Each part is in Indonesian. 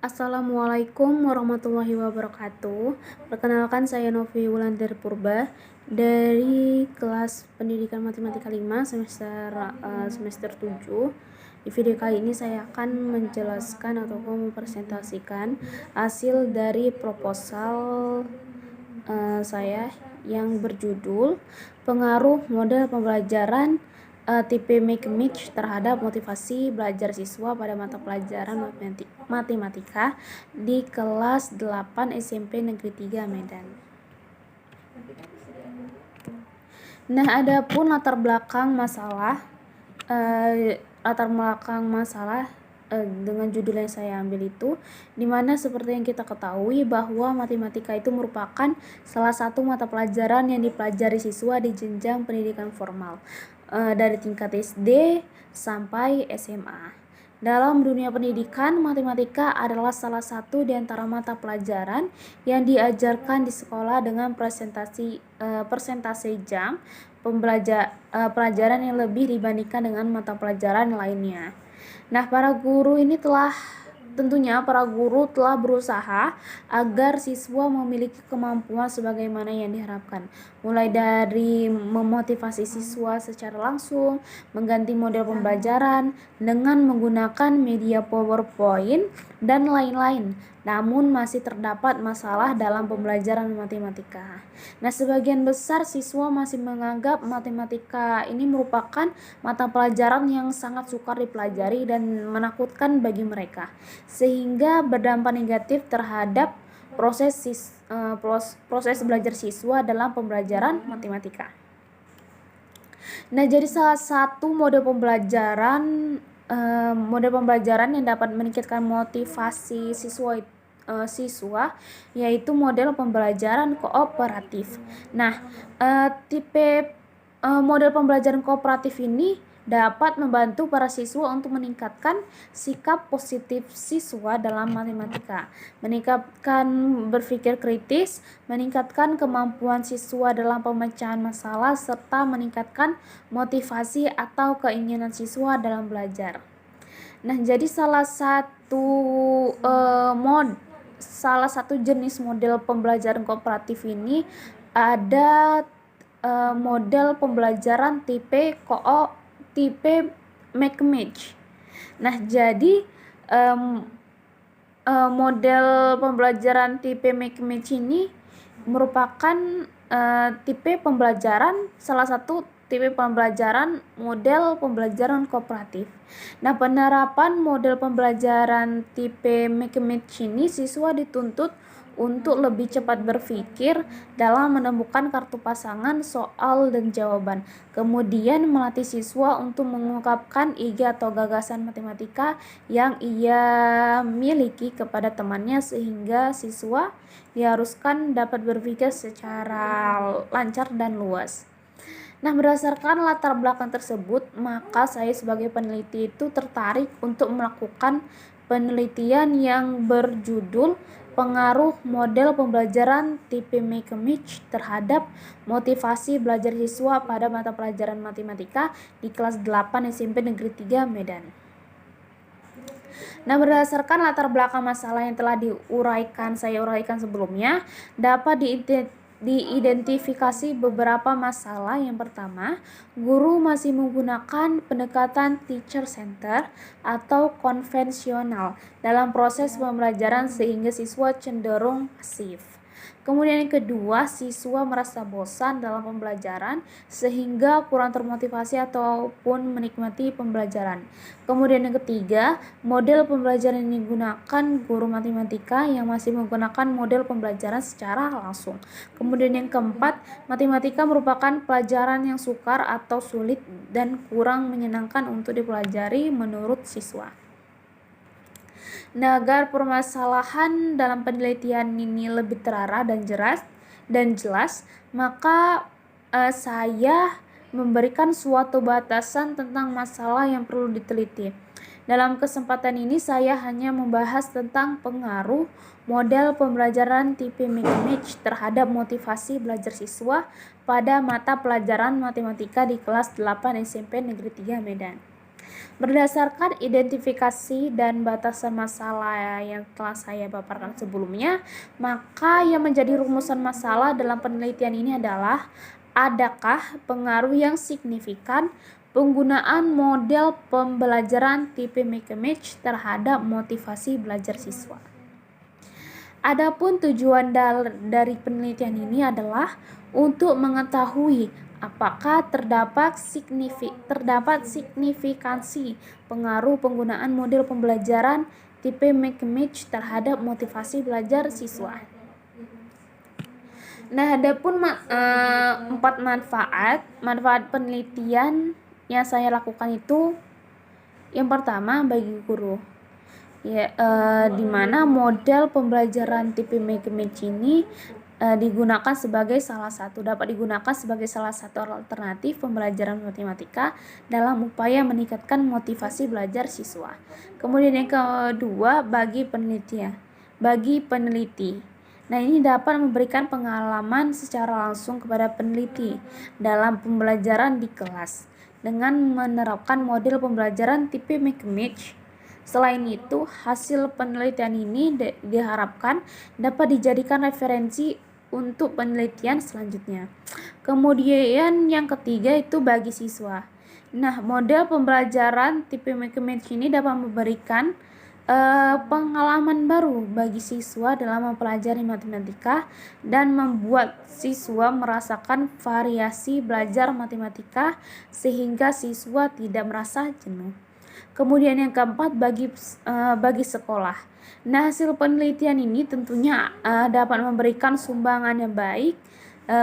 Assalamualaikum warahmatullahi wabarakatuh. Perkenalkan, saya Novi Wulandari Purba dari kelas Pendidikan Matematika 5 semester 7. Di video kali ini saya akan menjelaskan atau mempresentasikan hasil dari proposal saya yang berjudul pengaruh model pembelajaran tipe Make-Match terhadap motivasi belajar siswa pada mata pelajaran matematika di kelas 8 SMP Negeri 3 Medan. Nah, adapun latar belakang masalah dengan judul yang saya ambil itu, dimana seperti yang kita ketahui bahwa matematika itu merupakan salah satu mata pelajaran yang dipelajari siswa di jenjang pendidikan formal dari tingkat SD sampai SMA. Dalam dunia pendidikan, matematika adalah salah satu di antara mata pelajaran yang diajarkan di sekolah dengan persentase jam pelajaran yang lebih dibandingkan dengan mata pelajaran lainnya. Nah, para guru telah berusaha agar siswa memiliki kemampuan sebagaimana yang diharapkan, mulai dari memotivasi siswa secara langsung, mengganti model pembelajaran dengan menggunakan media PowerPoint dan lain-lain. Namun masih terdapat masalah dalam pembelajaran matematika. Nah, sebagian besar siswa masih menganggap matematika ini merupakan mata pelajaran yang sangat sukar dipelajari dan menakutkan bagi mereka, sehingga berdampak negatif terhadap proses belajar siswa dalam pembelajaran matematika. Nah, jadi salah satu model pembelajaran yang dapat meningkatkan motivasi siswa yaitu model pembelajaran kooperatif. Nah, model pembelajaran kooperatif ini dapat membantu para siswa untuk meningkatkan sikap positif siswa dalam matematika, meningkatkan berpikir kritis, meningkatkan kemampuan siswa dalam pemecahan masalah, serta meningkatkan motivasi atau keinginan siswa dalam belajar. Nah, jadi salah satu jenis model pembelajaran kooperatif ini ada model pembelajaran tipe Make-Match. Nah, jadi model pembelajaran tipe Make-Match ini merupakan salah satu tipe pembelajaran model pembelajaran kooperatif. Nah, penerapan model pembelajaran tipe Make-Match ini, siswa dituntut untuk lebih cepat berpikir dalam menemukan kartu pasangan, soal, dan jawaban. Kemudian melatih siswa untuk mengungkapkan ide atau gagasan matematika yang ia miliki kepada temannya, sehingga siswa diharuskan dapat berpikir secara lancar dan luas. Nah, berdasarkan latar belakang tersebut, maka saya sebagai peneliti itu tertarik untuk melakukan penelitian yang berjudul pengaruh model pembelajaran tipe Make-Match terhadap motivasi belajar siswa pada mata pelajaran matematika di kelas 8 SMP Negeri 3 Medan. Nah, berdasarkan latar belakang masalah yang telah saya uraikan sebelumnya, dapat diidentifikasi beberapa masalah. Yang pertama, guru masih menggunakan pendekatan teacher center atau konvensional dalam proses pembelajaran sehingga siswa cenderung pasif. Kemudian yang kedua, siswa merasa bosan dalam pembelajaran sehingga kurang termotivasi ataupun menikmati pembelajaran. Kemudian yang ketiga, model pembelajaran yang digunakan guru matematika yang masih menggunakan model pembelajaran secara langsung. Kemudian yang keempat, matematika merupakan pelajaran yang sukar atau sulit dan kurang menyenangkan untuk dipelajari menurut siswa. Nah, agar permasalahan dalam penelitian ini lebih terarah dan jelas, maka saya memberikan suatu batasan tentang masalah yang perlu diteliti. Dalam kesempatan ini saya hanya membahas tentang pengaruh model pembelajaran tipe Make-Match terhadap motivasi belajar siswa pada mata pelajaran matematika di kelas 8 SMP Negeri 3 Medan. Berdasarkan identifikasi dan batasan masalah yang telah saya paparkan sebelumnya, maka yang menjadi rumusan masalah dalam penelitian ini adalah adakah pengaruh yang signifikan penggunaan model pembelajaran tipe Make-A-Match terhadap motivasi belajar siswa. Adapun tujuan dari penelitian ini adalah untuk mengetahui apakah terdapat signifikansi pengaruh penggunaan model pembelajaran tipe Make-A-Match terhadap motivasi belajar siswa. Nah, adapun 4 manfaat penelitian yang saya lakukan itu, yang pertama bagi guru, di mana model pembelajaran tipe Make-A-Match ini dapat digunakan sebagai salah satu alternatif pembelajaran matematika dalam upaya meningkatkan motivasi belajar siswa. Kemudian yang kedua, bagi peneliti. Nah, ini dapat memberikan pengalaman secara langsung kepada peneliti dalam pembelajaran di kelas dengan menerapkan model pembelajaran tipe Make-A-Match. Selain itu, hasil penelitian ini diharapkan dapat dijadikan referensi untuk penelitian selanjutnya. Kemudian yang ketiga itu bagi siswa. Nah, model pembelajaran tipe Make-A-Match ini dapat memberikan pengalaman baru bagi siswa dalam mempelajari matematika dan membuat siswa merasakan variasi belajar matematika sehingga siswa tidak merasa jenuh. Kemudian yang keempat, bagi sekolah. Nah, hasil penelitian ini tentunya dapat memberikan sumbangan yang baik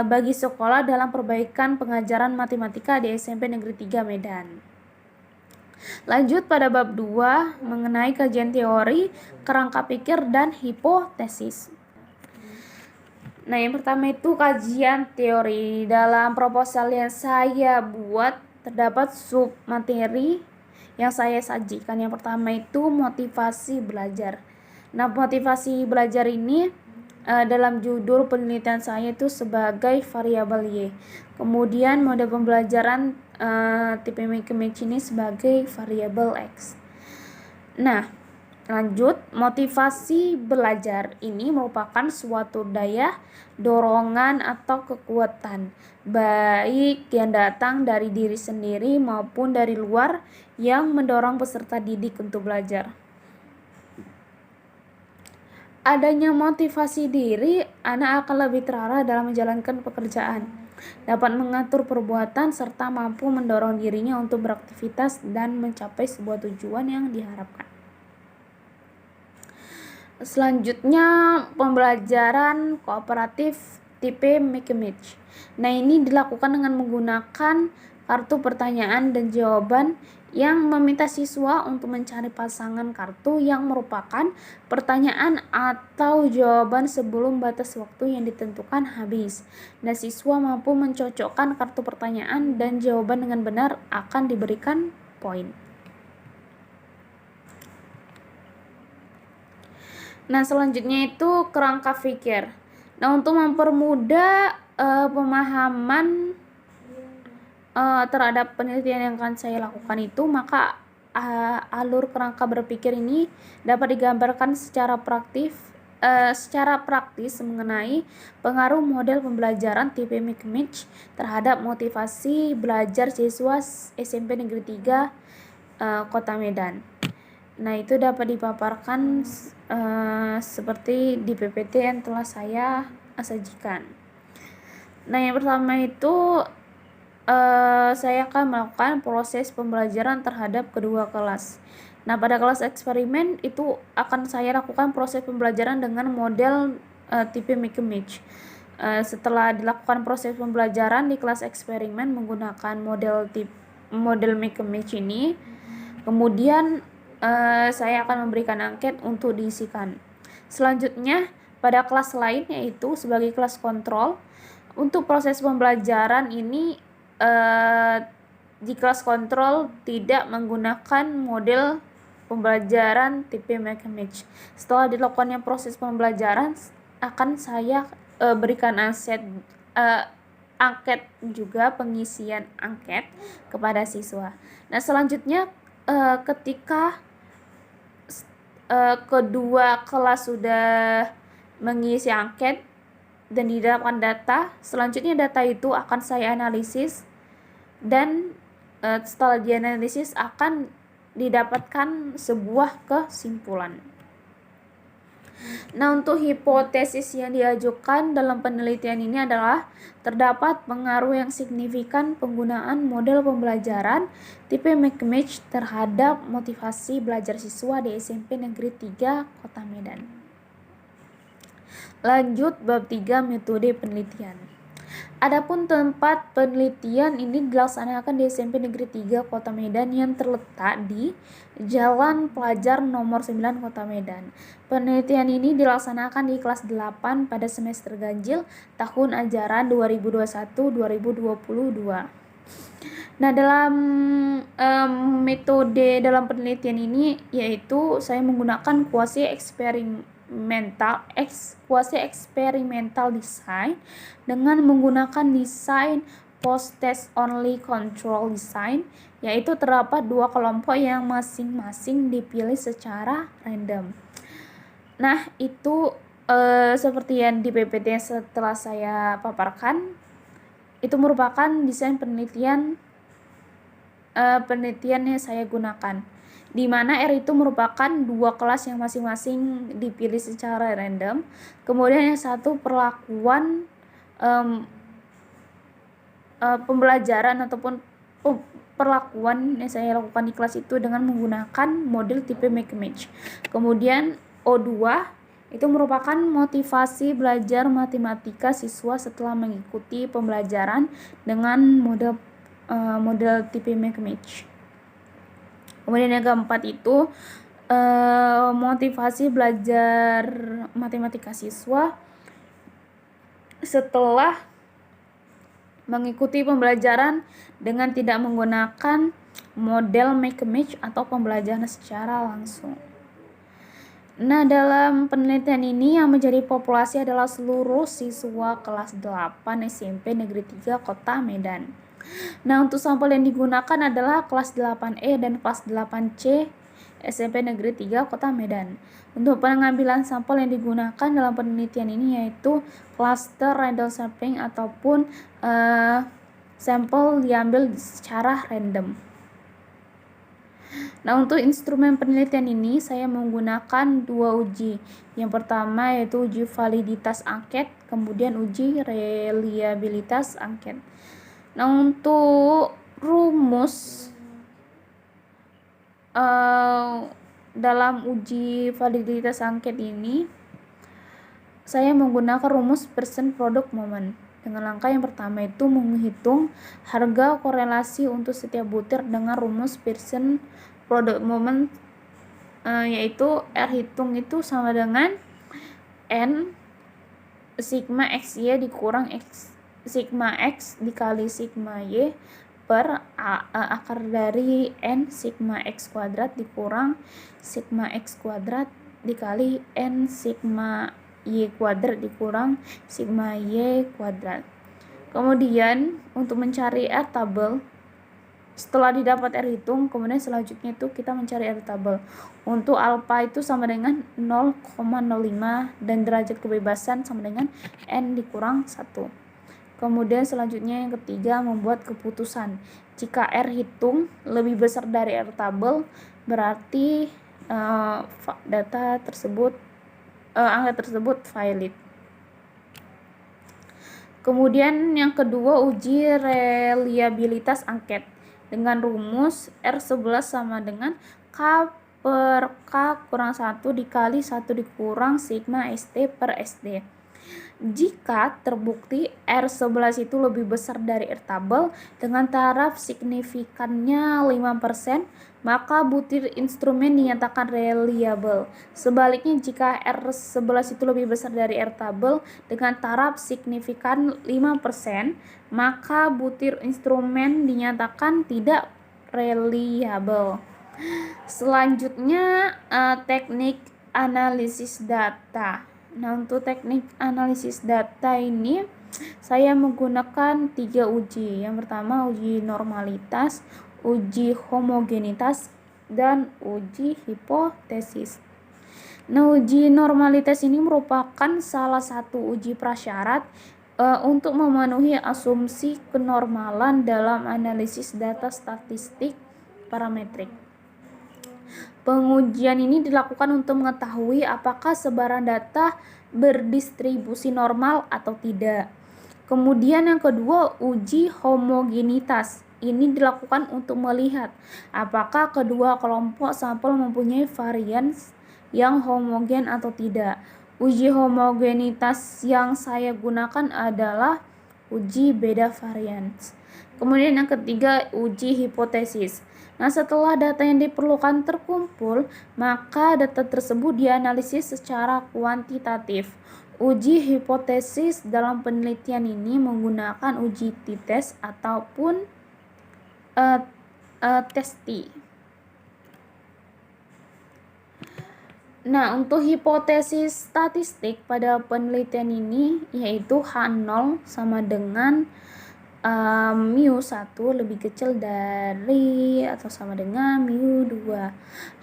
bagi sekolah dalam perbaikan pengajaran matematika di SMP Negeri 3 Medan. Lanjut pada bab 2 mengenai kajian teori, kerangka pikir, dan hipotesis. Nah, yang pertama itu kajian teori. Dalam proposal yang saya buat terdapat sub materi yang saya sajikan. Yang pertama itu motivasi belajar. Nah, motivasi belajar ini dalam judul penelitian saya itu sebagai variabel Y. Kemudian model pembelajaran tipe Make-A-Match ini sebagai variabel X. Nah, lanjut, motivasi belajar ini merupakan suatu daya dorongan atau kekuatan baik yang datang dari diri sendiri maupun dari luar yang mendorong peserta didik untuk belajar. Adanya motivasi diri, anak akan lebih terarah dalam menjalankan pekerjaan, dapat mengatur perbuatan, serta mampu mendorong dirinya untuk beraktivitas dan mencapai sebuah tujuan yang diharapkan. Selanjutnya, pembelajaran kooperatif tipe Make-A-Match. Nah, ini dilakukan dengan menggunakan kartu pertanyaan dan jawaban yang meminta siswa untuk mencari pasangan kartu yang merupakan pertanyaan atau jawaban sebelum batas waktu yang ditentukan habis. Nah, siswa mampu mencocokkan kartu pertanyaan dan jawaban dengan benar akan diberikan poin. Nah, selanjutnya itu kerangka pikir. Nah, untuk mempermudah pemahaman terhadap penelitian yang akan saya lakukan itu, maka alur kerangka berpikir ini dapat digambarkan secara praktis mengenai pengaruh model pembelajaran tipe Make-A-Match terhadap motivasi belajar siswa SMP Negeri 3 Kota Medan. Nah, itu dapat dipaparkan seperti di PPT yang telah saya sajikan. Nah, yang pertama itu saya akan melakukan proses pembelajaran terhadap kedua kelas. Nah, pada kelas eksperimen itu akan saya lakukan proses pembelajaran dengan model tipe Make-A-Match. Setelah dilakukan proses pembelajaran di kelas eksperimen menggunakan model Make-A-Match ini, kemudian saya akan memberikan angket untuk diisikan. Selanjutnya, pada kelas lain yaitu sebagai kelas kontrol, untuk proses pembelajaran ini di kelas kontrol tidak menggunakan model pembelajaran tipe Make-A-Match. Setelah dilakukannya proses pembelajaran, akan saya berikan angket juga, pengisian angket kepada siswa. Nah, selanjutnya ketika kedua kelas sudah mengisi angket dan didapatkan data, selanjutnya data itu akan saya analisis dan setelah dianalisis akan didapatkan sebuah kesimpulan. Nah, untuk hipotesis yang diajukan dalam penelitian ini adalah terdapat pengaruh yang signifikan penggunaan model pembelajaran tipe McMatch terhadap motivasi belajar siswa di SMP Negeri 3 Kota Medan. Lanjut bab 3 metode penelitian. Adapun tempat penelitian ini dilaksanakan di SMP Negeri 3 Kota Medan yang terletak di Jalan Pelajar nomor 9 Kota Medan. Penelitian ini dilaksanakan di kelas 8 pada semester ganjil tahun ajaran 2021-2022. Nah, dalam metode dalam penelitian ini yaitu saya menggunakan quasi eksperimental design dengan menggunakan desain post-test only control design, yaitu terdapat dua kelompok yang masing-masing dipilih secara random. Nah, itu seperti yang di PPT setelah saya paparkan, itu merupakan desain penelitian yang saya gunakan, di mana R itu merupakan dua kelas yang masing-masing dipilih secara random. Kemudian yang satu perlakuan pembelajaran ataupun perlakuan yang saya lakukan di kelas itu dengan menggunakan model tipe McMatch. Kemudian O2 itu merupakan motivasi belajar matematika siswa setelah mengikuti pembelajaran dengan model tipe McMatch. Kemudian yang keempat itu motivasi belajar matematika siswa setelah mengikuti pembelajaran dengan tidak menggunakan model McMatch atau pembelajaran secara langsung. Nah, dalam penelitian ini yang menjadi populasi adalah seluruh siswa kelas 8 SMP Negeri 3 Kota Medan. Nah, untuk sampel yang digunakan adalah kelas 8E dan kelas 8C SMP Negeri 3 Kota Medan. Untuk pengambilan sampel yang digunakan dalam penelitian ini yaitu cluster random sampling ataupun sampel diambil secara random. Nah, untuk instrumen penelitian ini saya menggunakan dua uji. Yang pertama yaitu uji validitas angket, kemudian uji reliabilitas angket. Nah, untuk rumus dalam uji validitas angket ini saya menggunakan rumus percent product moment. Dengan langkah yang pertama itu menghitung harga korelasi untuk setiap butir dengan rumus percent product moment, yaitu R hitung itu sama dengan N sigma XY dikurang sigma X dikali sigma Y per akar dari N sigma X kuadrat dikurang sigma X kuadrat dikali N sigma Y kuadrat dikurang sigma Y kuadrat. Kemudian untuk mencari R tabel, setelah didapat R hitung, kemudian selanjutnya itu kita mencari R tabel. Untuk alfa itu sama dengan 0,05 dan derajat kebebasan sama dengan N dikurang 1. Kemudian selanjutnya yang ketiga membuat keputusan. Jika R hitung lebih besar dari R tabel, berarti data tersebut angka tersebut valid. Kemudian yang kedua uji reliabilitas angket dengan rumus R11 sama dengan K per K kurang 1 dikali 1 dikurang sigma ST per SD. Jika terbukti R11 itu lebih besar dari R tabel dengan taraf signifikannya 5%, maka butir instrumen dinyatakan reliable. Sebaliknya, jika R11 itu lebih besar dari R tabel dengan taraf signifikan 5%, maka butir instrumen dinyatakan tidak reliable. Selanjutnya teknik analisis data. Nah, untuk teknik analisis data ini saya menggunakan 3 uji. Yang pertama uji normalitas, uji homogenitas, dan uji hipotesis. Nah, uji normalitas ini merupakan salah satu uji prasyarat untuk memenuhi asumsi kenormalan dalam analisis data statistik parametrik. Pengujian ini dilakukan untuk mengetahui apakah sebaran data berdistribusi normal atau tidak. Kemudian yang kedua, uji homogenitas. Ini dilakukan untuk melihat apakah kedua kelompok sampel mempunyai varians yang homogen atau tidak. Uji homogenitas yang saya gunakan adalah uji beda varians. Kemudian yang ketiga, uji hipotesis. Nah, setelah data yang diperlukan terkumpul, maka data tersebut dianalisis secara kuantitatif. Uji hipotesis dalam penelitian ini menggunakan uji t-test ataupun testi. Nah, untuk hipotesis statistik pada penelitian ini yaitu H0 sama dengan mu1 lebih kecil dari atau sama dengan mu2.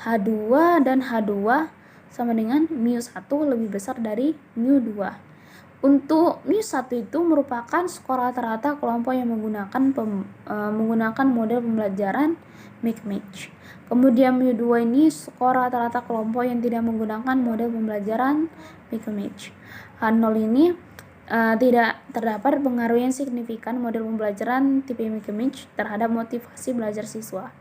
H2 dan H2 sama dengan mu1 lebih besar dari mu2. Untuk mu1 itu merupakan skor rata-rata kelompok yang menggunakan model pembelajaran mix-match. Kemudian mu2 ini skor rata-rata kelompok yang tidak menggunakan model pembelajaran mix-match. H0 ini tidak terdapat pengaruh yang signifikan model pembelajaran tipe mix-match terhadap motivasi belajar siswa.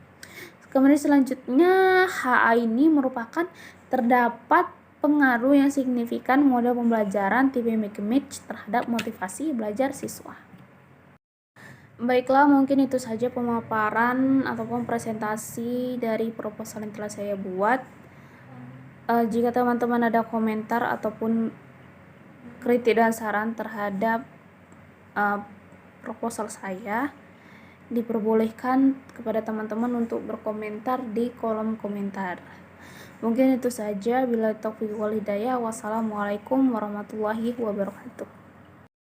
Kemudian selanjutnya HA ini merupakan terdapat pengaruh yang signifikan model pembelajaran tipe mix-match terhadap motivasi belajar siswa. Baiklah, mungkin itu saja pemaparan ataupun presentasi dari proposal yang telah saya buat. Jika teman-teman ada komentar ataupun kritik dan saran terhadap proposal saya, diperbolehkan kepada teman-teman untuk berkomentar di kolom komentar. Mungkin itu saja. Bila taufiq wal hidayah. Wassalamualaikum warahmatullahi wabarakatuh.